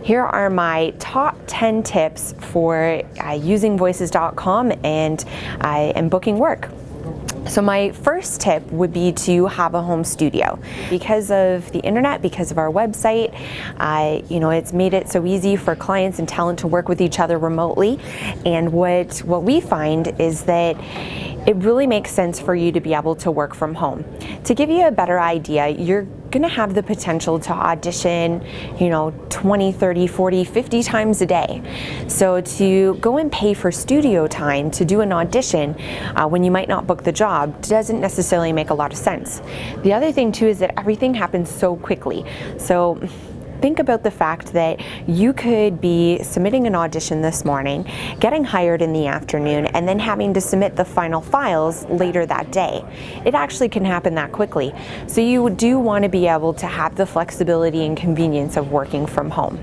Here are my top 10 tips for using voices.com and booking work. So my first tip would be to have a home studio. Because of the internet, because of our website, it's made it so easy for clients and talent to work with each other remotely. And what we find is that it really makes sense for you to be able to work from home. To give you a better idea, you're going to have the potential to audition, 20, 30, 40, 50 times a day. So to go and pay for studio time to do an audition when you might not book the job doesn't necessarily make a lot of sense. The other thing too is that everything happens so quickly. So think about the fact that you could be submitting an audition this morning, getting hired in the afternoon, and then having to submit the final files later that day. It actually can happen that quickly. So you do want to be able to have the flexibility and convenience of working from home.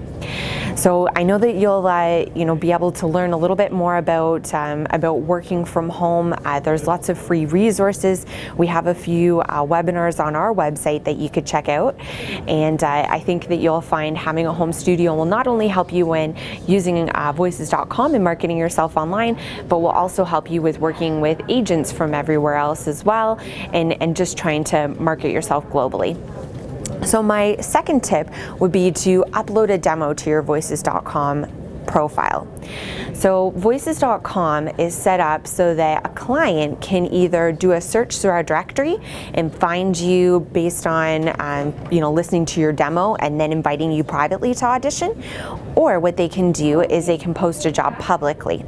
So I know that you'll be able to learn a little bit more about working from home. There's lots of free resources. We have a few webinars on our website that you could check out, and I think that you'll find having a home studio will not only help you when using voices.com and marketing yourself online, but will also help you with working with agents from everywhere else as well, and just trying to market yourself globally. So my second tip would be to upload a demo to your voices.com profile. So voices.com is set up so that a client can either do a search through our directory and find you based on listening to your demo and then inviting you privately to audition, or what they can do is they can post a job publicly.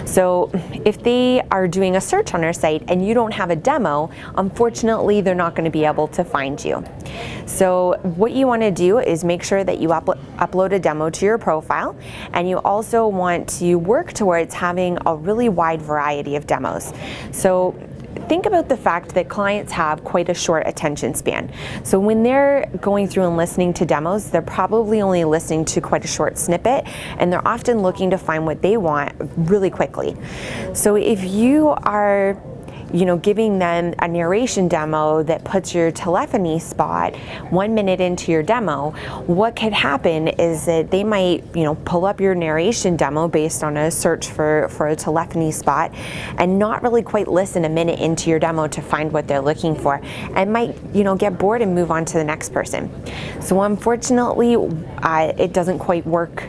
So if they are doing a search on our site and you don't have a demo, unfortunately they're not going to be able to find you. So what you want to do is make sure that you upload a demo to your profile, and you also want to work towards having a really wide variety of demos. So think about the fact that clients have quite a short attention span. So when they're going through and listening to demos, they're probably only listening to quite a short snippet, and they're often looking to find what they want really quickly. So if you are giving them a narration demo that puts your telephony spot 1 minute into your demo, what could happen is that they might, pull up your narration demo based on a search for a telephony spot and not really quite listen a minute into your demo to find what they're looking for, and might, get bored and move on to the next person. So unfortunately, it doesn't quite work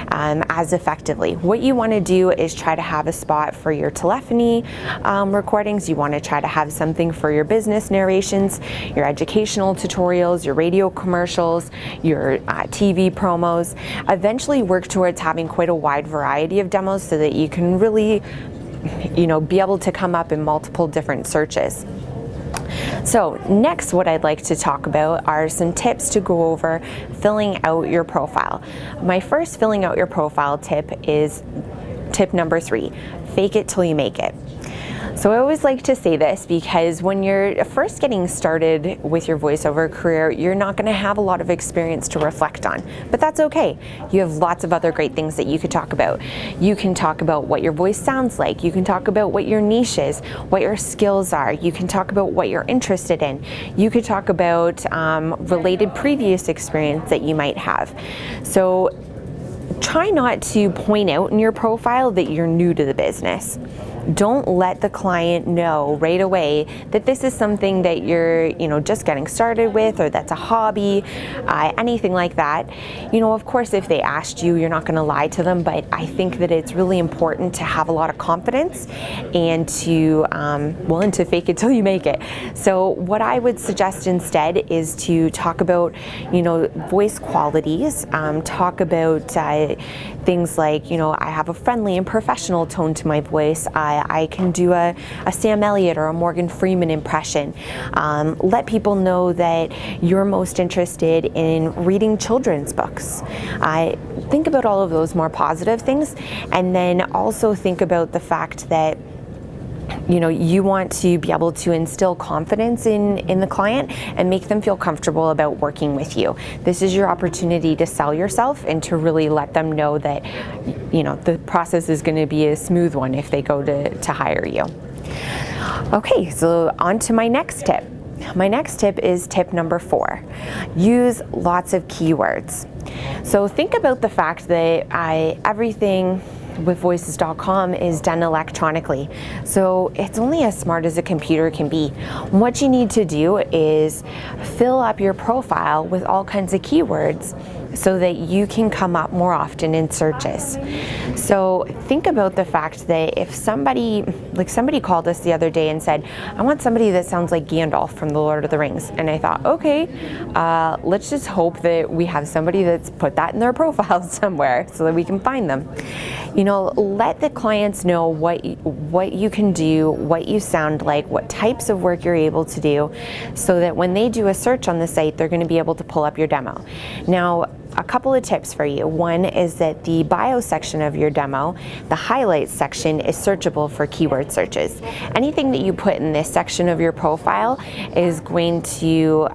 as effectively. What you want to do is try to have a spot for your telephony recordings. You want to try to have something for your business narrations, your educational tutorials, your radio commercials, your TV promos. Eventually work towards having quite a wide variety of demos so that you can really, be able to come up in multiple different searches. So next, what I'd like to talk about are some tips to go over filling out your profile. My first filling out your profile tip is tip number 3, fake it till you make it. So I always like to say this because when you're first getting started with your voiceover career, you're not going to have a lot of experience to reflect on, but that's okay. You have lots of other great things that you could talk about. You can talk about what your voice sounds like. You can talk about what your niche is, what your skills are. You can talk about what you're interested in. You could talk about related previous experience that you might have. So try not to point out in your profile that you're new to the business. Don't let the client know right away that this is something that you're, just getting started with, or that's a hobby, anything like that. Of course, if they asked you, you're not going to lie to them, but I think that it's really important to have a lot of confidence and to fake it till you make it. So what I would suggest instead is to talk about, voice qualities, talk about things like, I have a friendly and professional tone to my voice. I can do a Sam Elliott or a Morgan Freeman impression. Let people know that you're most interested in reading children's books. Think about all of those more positive things, and then also think about the fact that you want to be able to instill confidence in the client and make them feel comfortable about working with you. This is your opportunity to sell yourself and to really let them know that, the process is going to be a smooth one if they go to hire you. Okay, so on to my next tip. My next tip is tip number 4. Use lots of keywords. So think about the fact that everything with voices.com is done electronically. So it's only as smart as a computer can be. What you need to do is fill up your profile with all kinds of keywords so that you can come up more often in searches. So think about the fact that if somebody called us the other day and said, I want somebody that sounds like Gandalf from The Lord of the Rings. And I thought, okay, let's just hope that we have somebody that's put that in their profile somewhere so that we can find them. You know, let the clients know what you can do, what you sound like, what types of work you're able to do, so that when they do a search on the site, they're going to be able to pull up your demo. Now, a couple of tips for you. One is that the bio section of your demo, the highlights section, is searchable for keyword searches. Anything that you put in this section of your profile is going to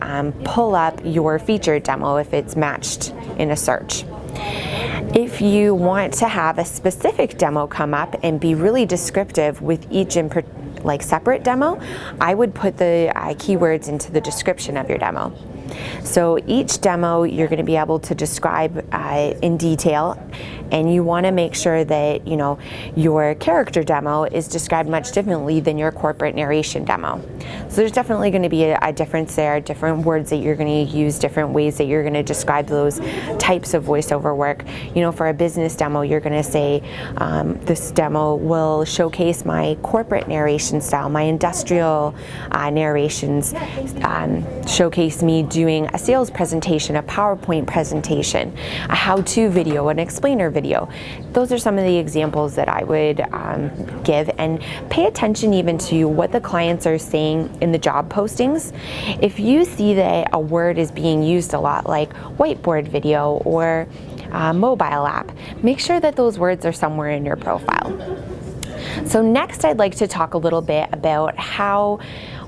pull up your featured demo if it's matched in a search. If you want to have a specific demo come up and be really descriptive with each separate demo, I would put the keywords into the description of your demo. So each demo you're going to be able to describe in detail, and you want to make sure that your character demo is described much differently than your corporate narration demo. So there's definitely going to be a difference there, different words that you're going to use, different ways that you're going to describe those types of voiceover work. For a business demo, you're going to say, this demo will showcase my corporate narration style, my industrial narrations, showcase me doing a sales presentation, a PowerPoint presentation, a how-to video, an explainer video. Those are some of the examples that I would give, and pay attention even to what the clients are saying in the job postings. If you see that a word is being used a lot, like whiteboard video or mobile app, make sure that those words are somewhere in your profile. So next, I'd like to talk a little bit about how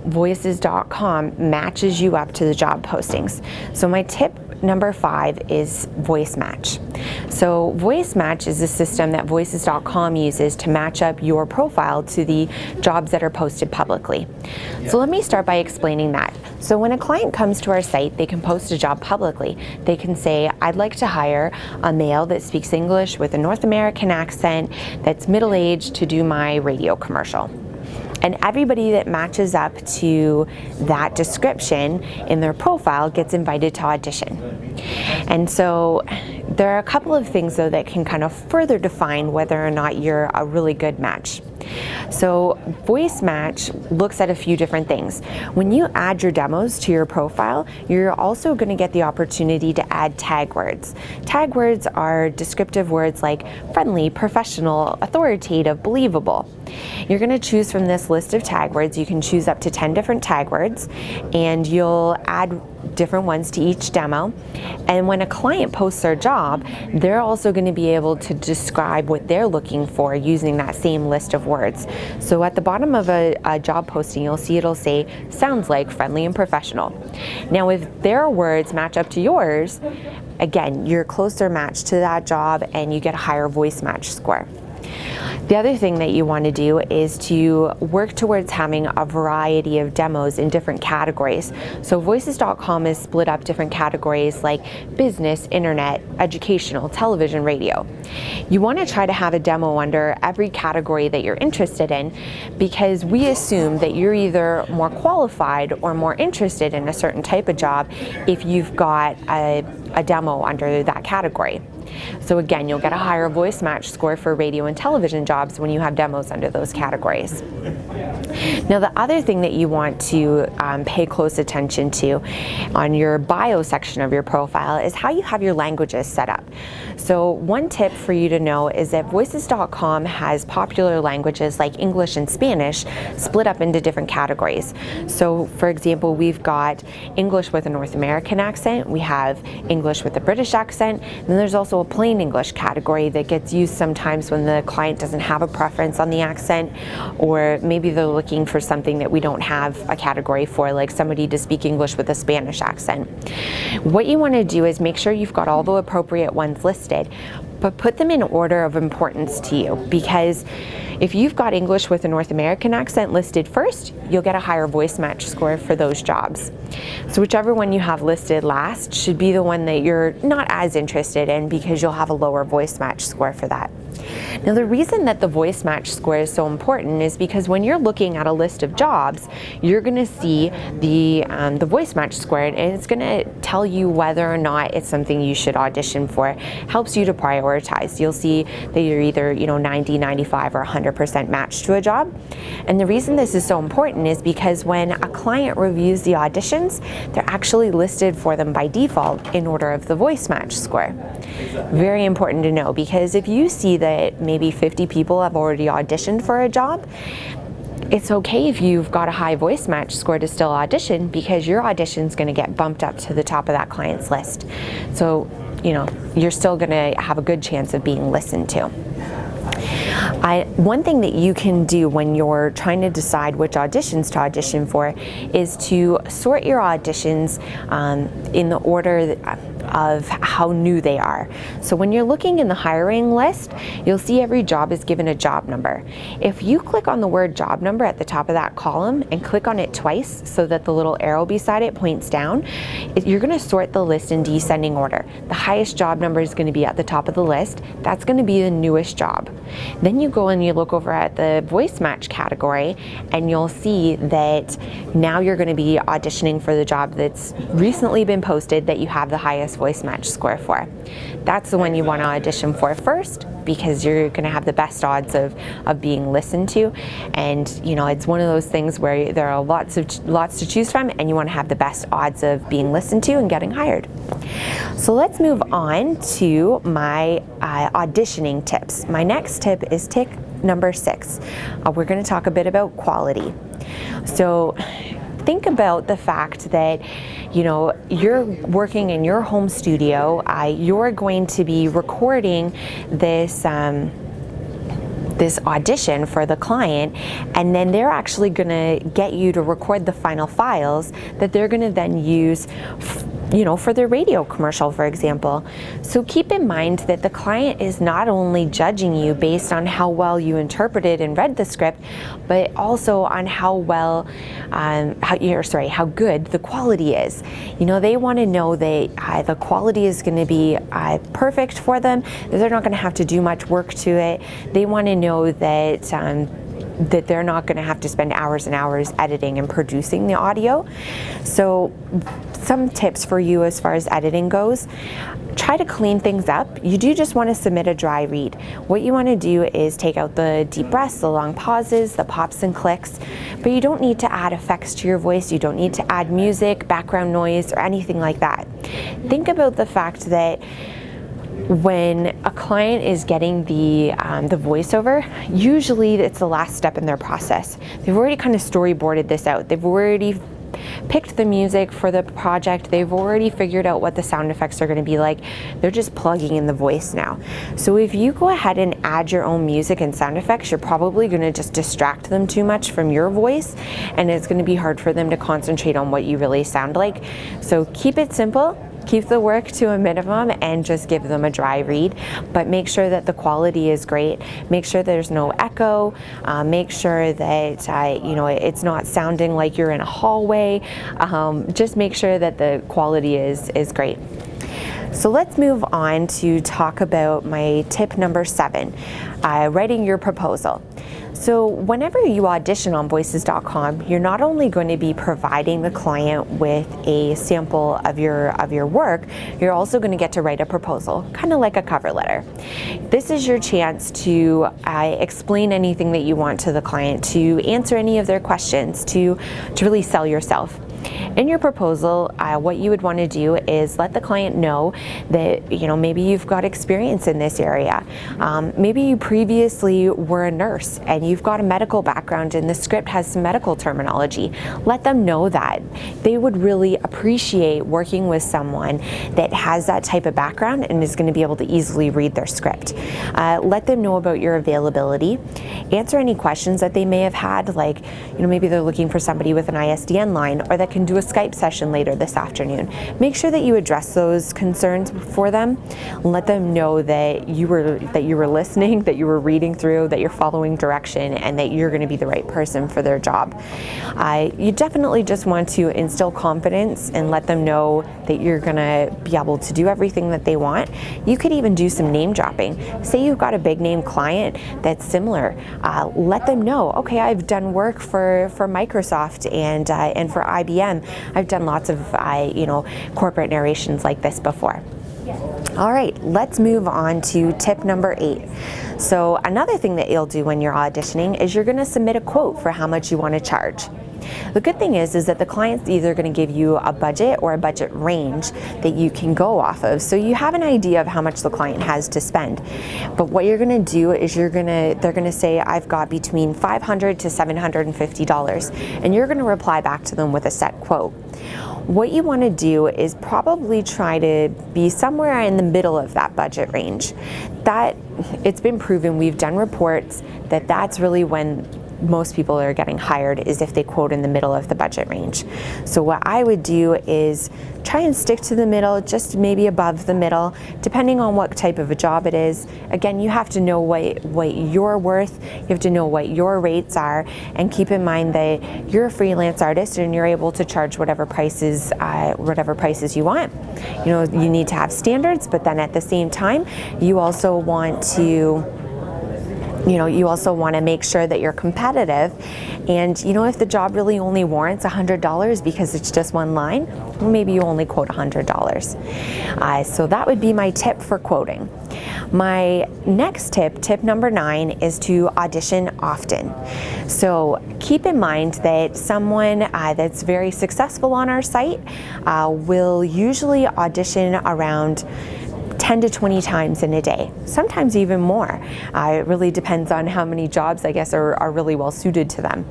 voices.com matches you up to the job postings. So my tip number 5 is VoiceMatch. So VoiceMatch is a system that voices.com uses to match up your profile to the jobs that are posted publicly. So let me start by explaining that. So when a client comes to our site, they can post a job publicly. They can say, I'd like to hire a male that speaks English with a North American accent that's middle-aged to do my radio commercial. And everybody that matches up to that description in their profile gets invited to audition. And so there are a couple of things though that can kind of further define whether or not you're a really good match. So VoiceMatch looks at a few different things. When you add your demos to your profile, you're also going to get the opportunity to add tag words. Tag words are descriptive words like friendly, professional, authoritative, believable. You're going to choose from this list of tag words. You can choose up to 10 different tag words, and you'll add different ones to each demo. And when a client posts their job, they're also going to be able to describe what they're looking for using that same list of words. So at the bottom of a job posting, you'll see it'll say, sounds like, friendly and professional. Now, if their words match up to yours, again, you're a closer match to that job and you get a higher VoiceMatch score. The other thing that you want to do is to work towards having a variety of demos in different categories. So voices.com is split up different categories like business, internet, educational, television, radio. You want to try to have a demo under every category that you're interested in, because we assume that you're either more qualified or more interested in a certain type of job if you've got a demo under that category. So again, you'll get a higher VoiceMatch score for radio and television jobs when you have demos under those categories. Now, the other thing that you want to pay close attention to on your bio section of your profile is how you have your languages set up. So one tip for you to know is that voices.com has popular languages like English and Spanish split up into different categories. So for example, we've got English with a North American accent, we have English with a British accent, and then there's also a plain English category that gets used sometimes when the client doesn't have a preference on the accent, or maybe they're looking for something that we don't have a category for, like somebody to speak English with a Spanish accent. What you want to do is make sure you've got all the appropriate ones listed, but put them in order of importance to you, because if you've got English with a North American accent listed first, you'll get a higher VoiceMatch score for those jobs. So whichever one you have listed last should be the one that you're not as interested in, because you'll have a lower VoiceMatch score for that. Now, the reason that the VoiceMatch score is so important is because when you're looking at a list of jobs, you're going to see the VoiceMatch score, and it's going to tell you whether or not it's something you should audition for. Helps you to prioritize. You'll see that you're either 90, 95, or 100% matched to a job. And the reason this is so important is because when a client reviews the auditions, they're actually listed for them by default in order of the VoiceMatch score. Very important to know, because if you see that maybe 50 people have already auditioned for a job, it's okay if you've got a high VoiceMatch score to still audition, because your audition is going to get bumped up to the top of that client's list. So, you're still going to have a good chance of being listened to. One thing that you can do when you're trying to decide which auditions to audition for is to sort your auditions in the order of how new they are. So when you're looking in the hiring list, you'll see every job is given a job number. If you click on the word job number at the top of that column and click on it twice so that the little arrow beside it points down, you're going to sort the list in descending order. The highest job number is going to be at the top of the list. That's going to be the newest job. Then you go and you look over at the VoiceMatch category, and you'll see that now you're going to be auditioning for the job that's recently been posted that you have the highest VoiceMatch score for. That's the one you want to audition for first, because you're going to have the best odds of being listened to. And it's one of those things where there are lots to choose from, and you want to have the best odds of being listened to and getting hired. So let's move on to my auditioning tips. My next tip is tip number 6. We're going to talk a bit about quality. So think about the fact that you're working in your home studio. You're going to be recording this audition for the client, and then they're actually going to get you to record the final files that they're going to then use for their radio commercial, for example. So keep in mind that the client is not only judging you based on how well you interpreted and read the script, but also on how good the quality is. They want to know that the quality is going to be perfect for them, that they're not going to have to do much work to it. They want to know that they're not going to have to spend hours and hours editing and producing the audio. So some tips for you as far as editing goes: try to clean things up. You do just want to submit a dry read. What you want to do is take out the deep breaths, the long pauses, the pops and clicks, but you don't need to add effects to your voice. You don't need to add music, background noise, or anything like that. Think about the fact that when a client is getting the voiceover, usually it's the last step in their process. They've already kind of storyboarded this out. They've already picked the music for the project. They've already figured out what the sound effects are going to be like. They're just plugging in the voice now. So if you go ahead and add your own music and sound effects, you're probably going to just distract them too much from your voice, and it's going to be hard for them to concentrate on what you really sound like. So keep it simple. Keep the work to a minimum and just give them a dry read, but make sure that the quality is great. Make sure there's no echo. Make sure that it's not sounding like you're in a hallway. Just make sure that the quality is great. So let's move on to talk about my tip number 7, writing your proposal. So whenever you audition on voices.com, you're not only going to be providing the client with a sample of your work, you're also going to get to write a proposal, kind of like a cover letter. This is your chance to explain anything that you want to the client, to answer any of their questions, to really sell yourself. In your proposal, what you would want to do is let the client know that maybe you've got experience in this area. Maybe you previously were a nurse and you've got a medical background and the script has some medical terminology. Let them know that. They would really appreciate working with someone that has that type of background and is going to be able to easily read their script. Let them know about your availability. Answer any questions that they may have had, like maybe they're looking for somebody with an ISDN line, or that can do a Skype session later this afternoon. Make sure that you address those concerns for them. Let them know that you were listening, that you were reading through, that you're following direction, and that you're going to be the right person for their job. You definitely just want to instill confidence and let them know that you're going to be able to do everything that they want. You could even do some name dropping. Say you've got a big name client that's similar. Let them know, okay, I've done work for Microsoft and for IBM. I've done lots of corporate narrations like this before. All right, let's move on to tip number 8. So another thing that you'll do when you're auditioning is you're going to submit a quote for how much you want to charge. The good thing is that the client's either going to give you a budget or a budget range that you can go off of, so you have an idea of how much the client has to spend. But what you're going to do is they're going to say, I've got between $500 to $750, and you're going to reply back to them with a set quote. What you want to do is probably try to be somewhere in the middle of that budget range. That, it's been proven, we've done reports that that's really when most people are getting hired, is if they quote in the middle of the budget range. So what I would do is try and stick to the middle, just maybe above the middle, depending on what type of a job it is. Again, you have to know what you're worth, you have to know what your rates are, and keep in mind that you're a freelance artist and you're able to charge whatever prices you want. You know, you need to have standards, but then at the same time, you also want to make sure that you're competitive. And if the job really only warrants $100 because it's just one line, well, maybe you only quote $100. So that would be my tip for quoting. My next tip number 9, is to audition often. So keep in mind that someone that's very successful on our site will usually audition around 10 to 20 times in a day, sometimes even more. It really depends on how many jobs, I guess, are really well suited to them.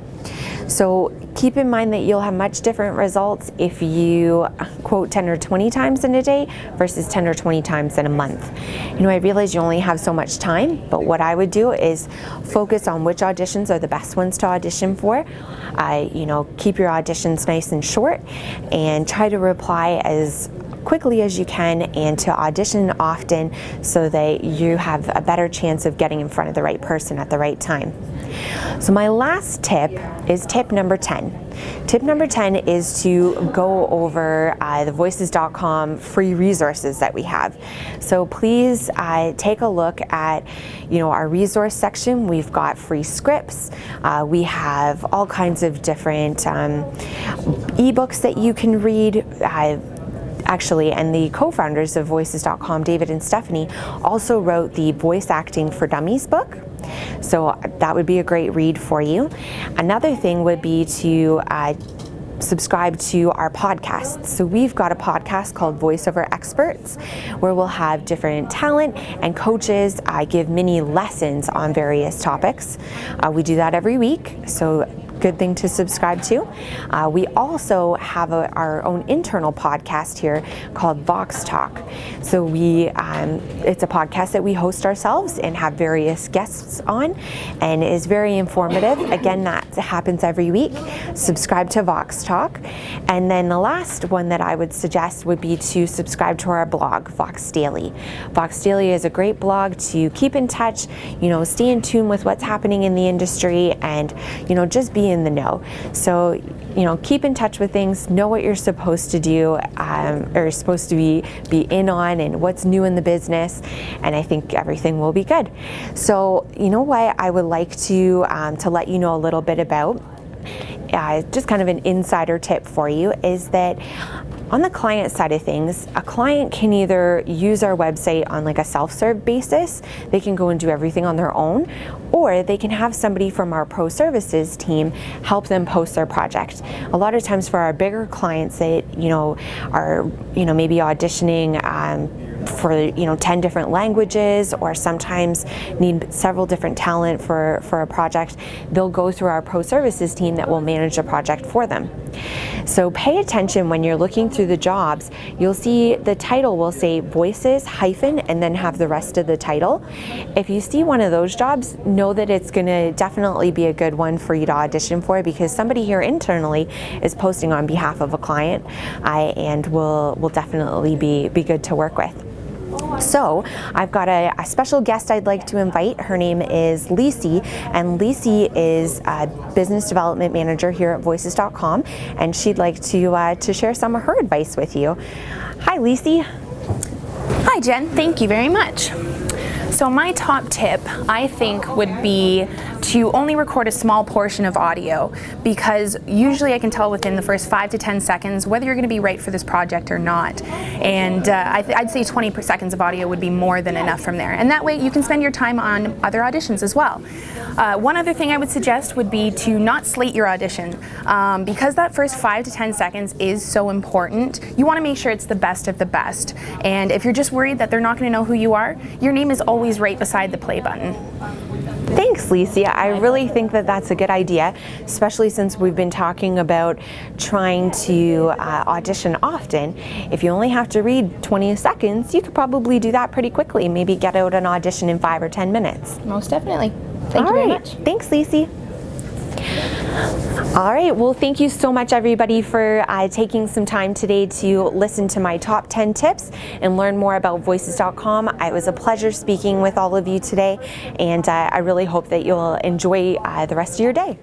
So keep in mind that you'll have much different results if you quote 10 or 20 times in a day versus 10 or 20 times in a month. I realize you only have so much time, but what I would do is focus on which auditions are the best ones to audition for. Keep your auditions nice and short, and try to reply as quickly as you can and to audition often so that you have a better chance of getting in front of the right person at the right time. So my last tip is tip number 10. Tip number 10 is to go over the voices.com free resources that we have. So please take a look at our resource section. We've got free scripts. We have all kinds of different ebooks that you can read. And the co-founders of voices.com, David and Stephanie, also wrote the Voice Acting for Dummies book. So that would be a great read for you. Another thing would be to subscribe to our podcasts. So we've got a podcast called VoiceOver Experts, where we'll have different talent and coaches give mini lessons on various topics. We do that every week, so good thing to subscribe to. We also have our own internal podcast here called Vox Talk. So it's a podcast that we host ourselves and have various guests on, and is very informative. Again, that happens every week. Subscribe to Vox Talk. And then the last one that I would suggest would be to subscribe to our blog, Vox Daily. Vox Daily is a great blog to keep in touch, stay in tune with what's happening in the industry, and just be in the know. So keep in touch with things, know what you're supposed to do, or supposed to be in on, and what's new in the business, and I think everything will be good. So what I would like to let you know a little bit about, just kind of an insider tip for you, is that on the client side of things, a client can either use our website on like a self-serve basis, they can go and do everything on their own, or they can have somebody from our pro services team help them post their project. A lot of times for our bigger clients that are maybe auditioning for 10 different languages, or sometimes need several different talent for a project, they'll go through our pro services team that will manage a project for them. So pay attention when you're looking through the jobs. You'll see the title will say voices hyphen and then have the rest of the title. If you see one of those jobs, know that it's going to definitely be a good one for you to audition for, because somebody here internally is posting on behalf of a client and will definitely be good to work with. So I've got a special guest I'd like to invite. Her name is Lisi, and Lisi is a business development manager here at voices.com, and she'd like to share some of her advice with you. Hi, Lisi. Hi, Jen. Thank you very much. So my top tip, I think, would be to only record a small portion of audio, because usually I can tell within the first 5 to 10 seconds whether you're going to be right for this project or not. And I'd say 20 seconds of audio would be more than enough from there. And that way you can spend your time on other auditions as well. One other thing I would suggest would be to not slate your audition. Because that first 5 to 10 seconds is so important, you want to make sure it's the best of the best. And if you're just worried that they're not going to know who you are, your name is always right beside the play button. Thanks, Lisi. I really think that that's a good idea, especially since we've been talking about trying to audition often. If you only have to read 20 seconds, you could probably do that pretty quickly. Maybe get out an audition in 5 or 10 minutes. Most definitely. Thank you very much. Thanks, Lisi. All right, well, thank you so much, everybody, for taking some time today to listen to my top 10 tips and learn more about voices.com. It was a pleasure speaking with all of you today, and I really hope that you'll enjoy the rest of your day.